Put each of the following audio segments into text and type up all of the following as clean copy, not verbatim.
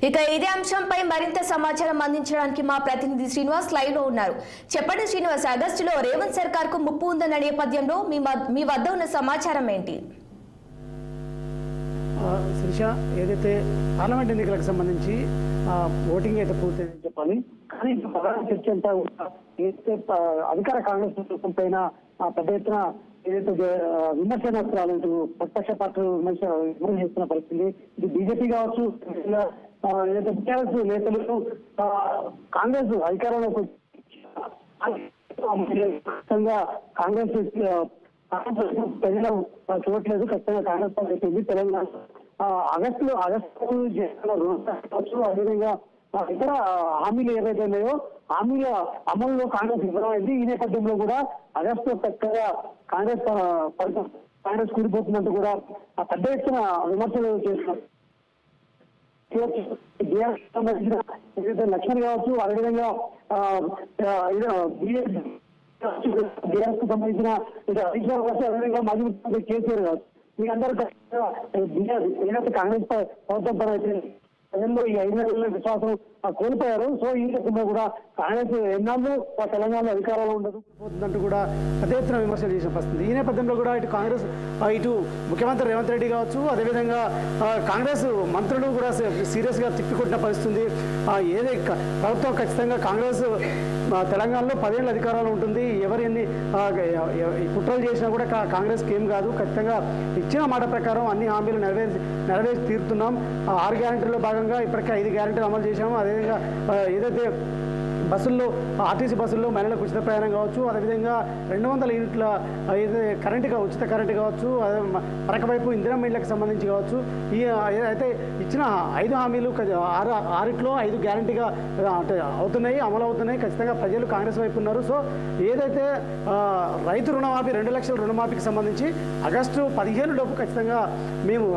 ఇక ఇదే అంశంపై మరింత సమాచారం అందించడానికి మా ప్రతినిధి శ్రీనివాస్ లైవ్ లో ఉన్నారు. చెప్పండి శ్రీనివాస్, ఆగస్టులో రేవంత్ సర్కార్ కు ముప్పు ఉందన్న నేపథ్యంలో మీ వద్ద ఉన్న సమాచారం ఏంటి? శిరీష, ఏదైతే పార్లమెంట్ ఎన్నికలకు సంబంధించి ఓటింగ్ అయితే పూర్తయిందని చెప్పాలి. కానీ ప్రధాన చర్చ అంతా ఏదైతే అధికార కాంగ్రెస్ ప్రభుత్వం పైన పెద్ద ఎత్తున ఏదైతే విమర్శనాస్త్రాలు ప్రతిపక్ష పార్టీలు విమర్శ చేస్తున్న పరిస్థితి. ఇది బీజేపీ కావచ్చు, ఏదైతే టీఆర్ఎస్ నేతలు కాంగ్రెస్ అధికారంలోకి కాంగ్రెస్ ప్రజలు చూడట్లేదు. ఖచ్చితంగా కాంగ్రెస్ పార్టీ చెప్పింది. తెలంగాణ ఆగస్టు కావచ్చు, అదేవిధంగా ఇతర హామీలు ఏవైతే ఉన్నాయో హామీల అమలులో కాంగ్రెస్ విఫలమైంది. ఈ నేపథ్యంలో కూడా ఆగస్టు చక్కగా కాంగ్రెస్ కూలిపోతుందంటూ కూడా పెద్ద ఎత్తున విమర్శలు చేస్తున్నారు. ఏదైతే లక్ష్మణ్ కావచ్చు, అదేవిధంగా బీఆర్ఎస్ కు సంబంధించిన హరీష్ రావు కావచ్చు, అదేవిధంగా మాజీ ముఖ్యమంత్రి కేసీఆర్ కావచ్చు, మీరందరూ ఏదైతే కాంగ్రెస్ ప్రభుత్వం పైన అయితే ప్రజల్లో ఈ 5 నెలల విశ్వాసం కోల్పోయారు. సో ఈ రకంగా కూడా కాంగ్రెస్ ఎన్నాళ్ళు తెలంగాణలో అధికారంలో ఉండదు పోతుందంటూ కూడా పెద్ద ఎత్తున విమర్శలు చేసిన పరిస్థితి. ఈ నేపథ్యంలో కూడా ఇటు కాంగ్రెస్ ఇటు ముఖ్యమంత్రి రేవంత్ రెడ్డి కావచ్చు, అదేవిధంగా కాంగ్రెస్ మంత్రులు కూడా సీరియస్గా తిప్పికొట్టిన పరిస్థితి. ఏదే ప్రభుత్వం ఖచ్చితంగా కాంగ్రెస్ తెలంగాణలో 10 ఏళ్ళ అధికారంలో ఉంటుంది. ఎవరిన్ని కుట్రలు చేసినా కూడా కాంగ్రెస్కి ఏం కాదు. ఖచ్చితంగా ఇచ్చిన మాట ప్రకారం అన్ని హామీలు నెరవేర్చి తీరుతున్నాం. 6 గ్యారెంటీల్లో భాగంగా ఇప్పటికే 5 గ్యారెంటీలు అమలు చేశాము. అదేవిధంగా ఏదైతే బస్సుల్లో ఆర్టీసీ బస్సుల్లో మహిళలకు ఉచిత ప్రయాణం కావచ్చు, అదేవిధంగా 200 యూనిట్ల అయితే ఉచిత కరెంటు కావచ్చు, మరొకవైపు ఇందిరమ్మ ఇళ్లకు సంబంధించి కావచ్చు, ఈ అయితే ఇచ్చిన 5 హామీలు 6లో 5 గ్యారంటీగా అవుతున్నాయి, అమలు అవుతున్నాయి. ఖచ్చితంగా ప్రజలు కాంగ్రెస్ వైపు ఉన్నారు. సో ఏదైతే రైతు రుణమాఫీ 2 లక్షల రుణమాఫీకి సంబంధించి ఆగస్టు 15 లోపు ఖచ్చితంగా మేము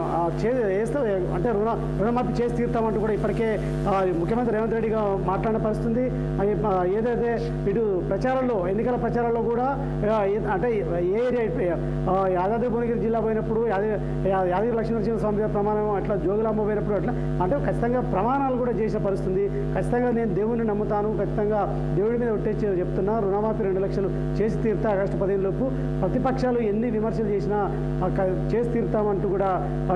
అంటే రుణమాఫీ చేసి తీరుతామంటూ కూడా ఇప్పటికే ముఖ్యమంత్రి రేవంత్ రెడ్డిగా మాట్లాడిన పరిస్థితి. ఏదైతే ఇటు ప్రచారంలో ఎన్నికల ప్రచారంలో కూడా అంటే ఏ ఏరియా యాదాద్రి భువనగిరి జిల్లా పోయినప్పుడు యాదగిరి లక్ష్మీనరసింహ స్వామి ప్రమాణం, అట్లా జోగులాంబ పోయినప్పుడు అట్లా అంటే ఖచ్చితంగా ప్రమాణాలు కూడా చేసే పరిస్థితి. ఖచ్చితంగా నేను దేవుడిని నమ్ముతాను, ఖచ్చితంగా దేవుడి మీద ఒట్టేసి చెప్తున్నా, రుణమాఫీ 2 లక్షలు చేసి తీరుతా ఆగస్టు 15 లోపు. ప్రతిపక్షాలు ఎన్ని విమర్శలు చేసినా చేసి తీరుతామంటూ కూడా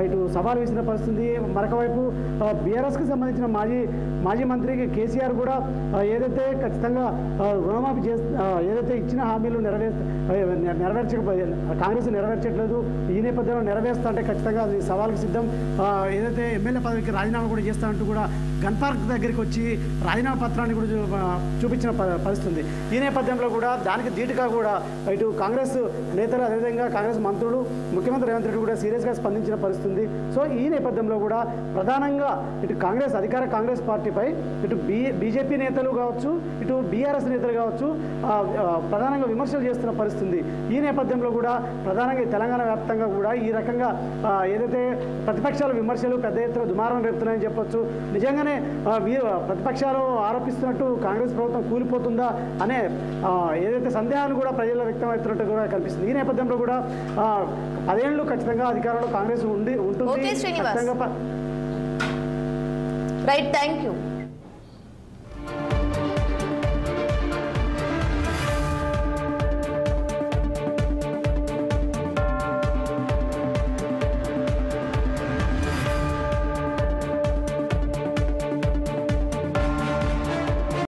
ఇటు సవాల్ వేసిన పరిస్థితి. మరొకవైపు బీఆర్ఎస్కి సంబంధించిన మాజీ మంత్రి కేసీఆర్ కూడా ఏదైతే ఖచ్చితంగా రుణమాఫీ ఏదైతే ఇచ్చిన హామీలు కాంగ్రెస్ నెరవేర్చట్లేదు, ఈ నేపథ్యంలో నెరవేరుస్తా అంటే ఖచ్చితంగా అది సవాల్కి సిద్ధం. ఏదైతే ఎమ్మెల్యే పదవికి రాజీనామా కూడా చేస్తానంటూ కూడా గన్ పార్క్ దగ్గరికి వచ్చి రాజీనామా పత్రాన్ని కూడా చూపించిన పరిస్థితి. ఈ నేపథ్యంలో కూడా దానికి ధీటుగా కూడా ఇటు కాంగ్రెస్ నేతలు, అదేవిధంగా కాంగ్రెస్ మంత్రులు, ముఖ్యమంత్రి రేవంత్ రెడ్డి కూడా సీరియస్గా స్పందించిన పరిస్థితి. సో ఈ నేపథ్యంలో కూడా ప్రధానంగా ఇటు అధికార కాంగ్రెస్ పార్టీపై ఇటు బీజేపీ నేతలు కావచ్చు, ఇటు బీఆర్ఎస్ నేతలు కావచ్చు ప్రధానంగా విమర్శలు చేస్తున్న పరిస్థితి. ఈ నేపథ్యంలో కూడా ప్రధానంగా తెలంగాణ వ్యాప్తంగా కూడా ఈ రకంగా ఏదైతే ప్రతిపక్షాల విమర్శలు పెద్ద ఎత్తున దుమారం రేపుతున్నాయని చెప్పొచ్చు. నిజంగానే ప్రతిపక్షాలు ఆరోపిస్తున్నట్టు కాంగ్రెస్ ప్రభుత్వం కూలిపోతుందా అనే ఏదైతే సందేహాలు కూడా ప్రజల్లో వ్యక్తమవుతున్నట్టు కూడా కనిపిస్తుంది. ఈ నేపథ్యంలో కూడా 10 ఏళ్ళు ఖచ్చితంగా అధికారంలో కాంగ్రెస్ ఉంటుంది. Right, thank you.